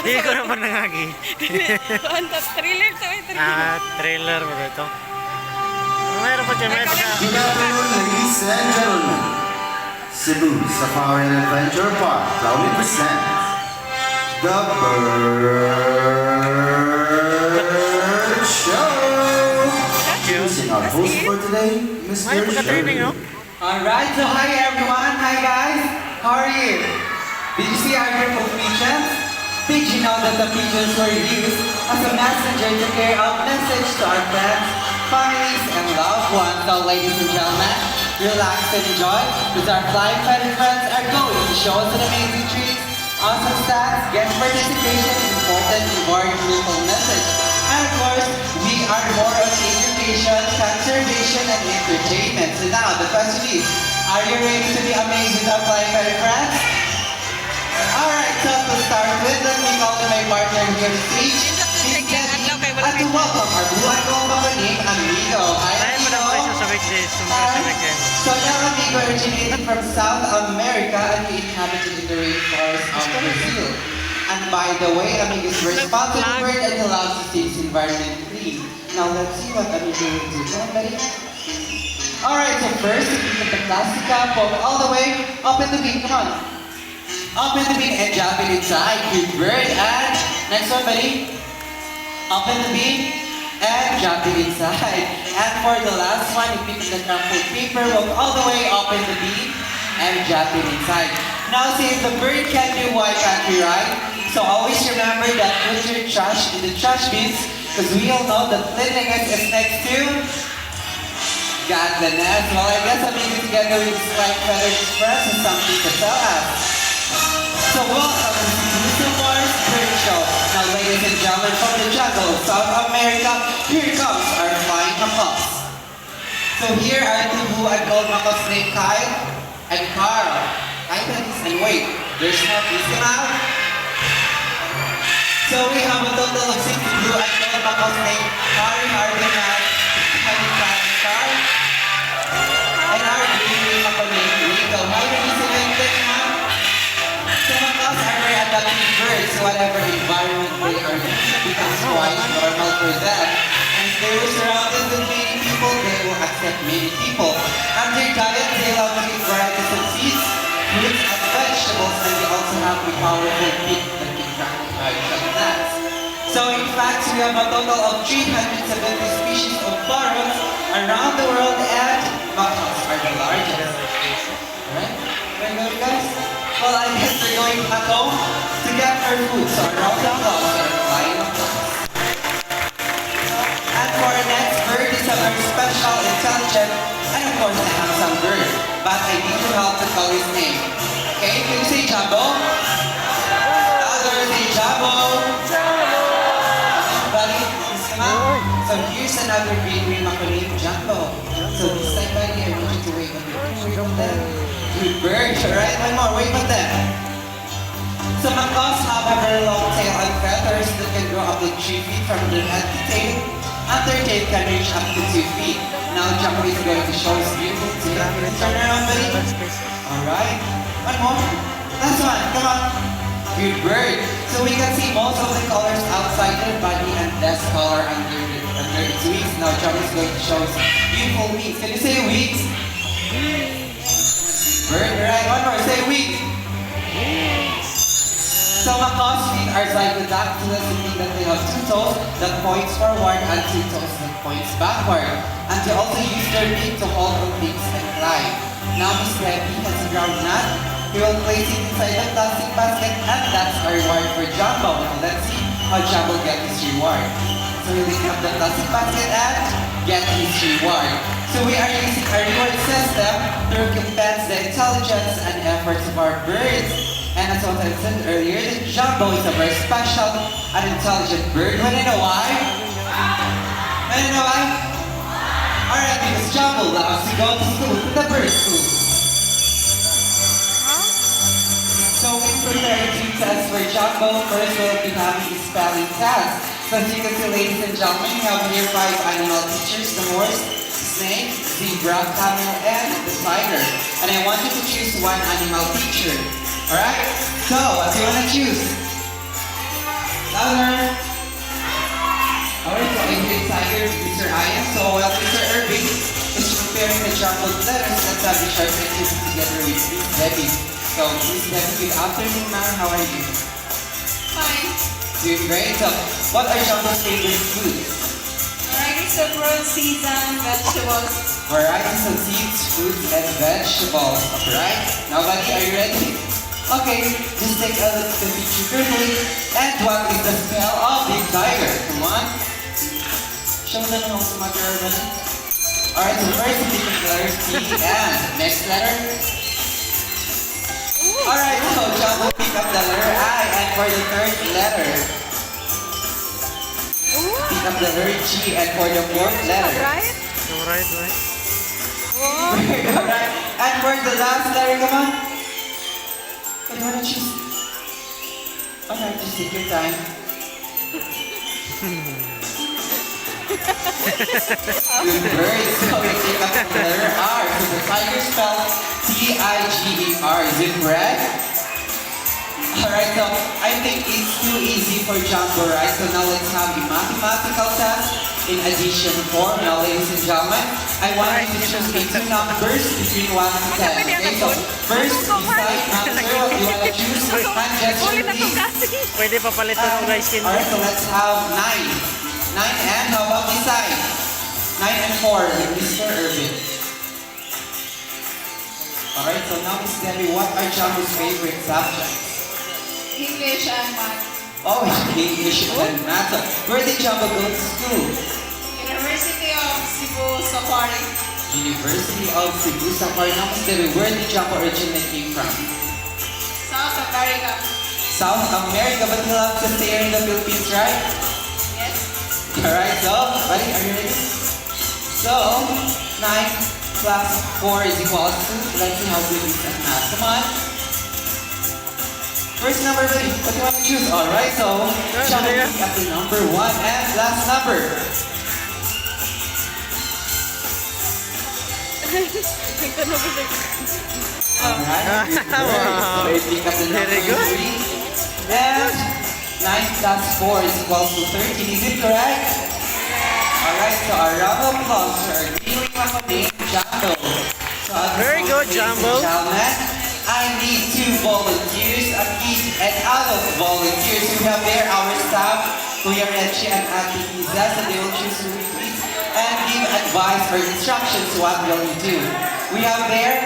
Hindi ko naman nangagi. Thriller to eh. Trailer mo ito. Meron pa dyan, meron pa. Good afternoon, ladies and gentlemen. Cebu Safari and Adventure Park proudly presents the Bird Show. Introducing our host for today, Mr. Pagka-training, no? Alright, so hi everyone. Hi guys. How are you? Did you see our group of pigeons? Did you know that the pigeons were used as a messenger to carry out message to our friends, families, and loved ones? So ladies and gentlemen, relax and enjoy because our flying feathered friends are going to show us an amazing treats, awesome stats, guest participation, important environmental message. And of course, we are more on education, conservation, and entertainment. So now, the question is, are you ready to be amazed with our flying feathered friends? Alright, so to start with, let me call my partner here to stage, Miss Debbie, at to welcome our buwan ko named Amigo. Hi, Amigo! So now, Amigo originated from South America and we inhabited in the rainforest of Brazil. And by the way, Amigo is a responsible bird and allows to stay his environment clean. Now let's see what Amigo will do. Come on, buddy. Alright, so first, we put the plastica, poke all the way, open the beak, come on. Open the beak and jump it inside. Good bird. And next one, buddy. Open the beak and jump it inside. And for the last one, you pick the crumpled paper, walk all the way, open the beak and jump it inside. Now, since the bird can do, why can't we, right? So always remember that put your trash in the trash bins because we all know that cleanliness is next to godliness. Well, I guess I'm maybe together with this flying feathered express and something to tell us. So welcome to the Cebu's Bird Show. Now ladies and gentlemen from the jungle, South America, here comes our flying macaws. So here are two blue and gold macaws named Kyle and Carl. And wait, there's more, please come out. So we have a total of 6 blue and gold macaws named Harry, Harvey, Matt, Honey, Cat, and Carl. And our green macaw named Rico. Hi, ladies and gentlemen. So macaws are very adaptive birds, so whatever environment they are in becomes quite normal for them. And if they were surrounded with many people, they will accept many people. And their diet, they love to eat varieties of seeds, fruits, and vegetables, and they also have a powerful beak that can crack nuts. So in fact, we have a total of 370 species of parrots around the world, and macaws are the largest. Alright? Very good, guys? Well, I guess we're going back home to get our food, so around the clock, we're flying across. And for our next bird is a very special, intelligent, and of course a handsome bird. But I need your help to call his name. Okay, can you say Jumbo? Louder, say Jumbo. Buddy, please come out. So here's another green macaw named Jumbo. So this time, buddy, I want you to wave at them. Good bird, alright? One more, wave at them. So macaws have a very long tail and feathers that can grow up to 3 feet from their head to tail. And their tail can reach up to 2 feet. Now Jumbo is going to show us beautiful tail. Turn around, buddy. Alright. One more. Last one, come on. Good bird. So we can see most of the colors outside their body and less color under its wings. Now Jumbo is going to show us beautiful wings. Can you say wings? Bird, alright, one more, say wings. So macaws' feet are zygodactylous, meaning that they have 2 toes that points forward and 2 toes that points backward. And they also use their beak to hold on things and fly. Now Miss Debbie has a ground nut. We will place it inside the plastic basket, and that's our reward for Jumbo. Now let's see how Jumbo gets his reward. So we lift up the plastic basket and get his reward. So we are using our reward system to recompense the intelligence and efforts of our birds. And as what I said earlier, the Jumbo is a very special and intelligent bird. Wanna know why? Wanna know why? Alright, because Jumbo loves to go to school, to the bird school. So we prepare 2 tests for Jumbo. First, we'll be having a spelling test. So as you can see, ladies and gentlemen, we have here 5 animal teachers: the horse, snake, zebra, camel, and the tiger. And I want you to choose one animal teacher. Alright? So, what do you want to choose? honor. Alright, so I did Tiger, Mr. Ian. So while Mr. Irving is preparing the jumbled letters, let's have the sharp edges together with Miss Debbie. So Miss Debbie, good afternoon, ma'am. How are you? Fine. Doing great. So what are Jumbo's favorite foods? Varieties of fruit, seeds, and vegetables. Varieties of seeds, fruits, and vegetables. Alright, now buddy, are you ready? Okay, just take a look at the picture carefully. And what is the spell of Big Tiger? Come on. Show them how smart you are, buddy. Alright, so first pick the letter T and next letter. Alright, so Jumbo pick up the letter I, and for the third letter, pick up the letter G, and for the fourth letter. Right? Right, right. Oh. Alright, and for the last letter, come on. What do you wanna choose? Alright, just take your time. Good bird. So we pick up the letter R. So the tiger spelled Tiger. Is it correct? Alright, so I think it's too easy for Jumbo, right? So now let's have a mathematical test in addition form. Now, ladies and gentlemen, I want you to choose the two numbers between 1 to 10. Okay, so first, decide number what you want to choose. And gesture, please. Pwede papalitan ng guys skin. Alright, so let's have 9. 9 and how about this side? 9 and 4 with Mr. Irvin. Alright, so now Miss Debbie, what are Jumbo's favorite subjects? English and math. Oh, English and math. So, where did Jumbo go to school? University of Cebusafari. University of Cebusafariandadventurepark. Now Miss Debbie, where did Jumbo originally came from? South America. South America, but he loves to stay here in the Philippines, right? Yes. Alright, so, buddy, are you ready? So, 9 plus 4 is equal to, let's see how good is at math. Come on. First number, buddy, what do you want to choose? Alright, so, shall we pick up the number 1 and last number? Alright, Wow. so we pick up the number Very good. 3. And 9 plus 4 is equal to 13, is it correct? Alright, so a round of applause for our viewing company, Jumbo. So at this Very point, good, ladies and Jumbo. gentlemen, I need 2 volunteers, a kid and adult volunteers. We have there our staff, Kuya Reggie and Ate Liza, so they will choose who it is and give advice or instructions what will you do. We have there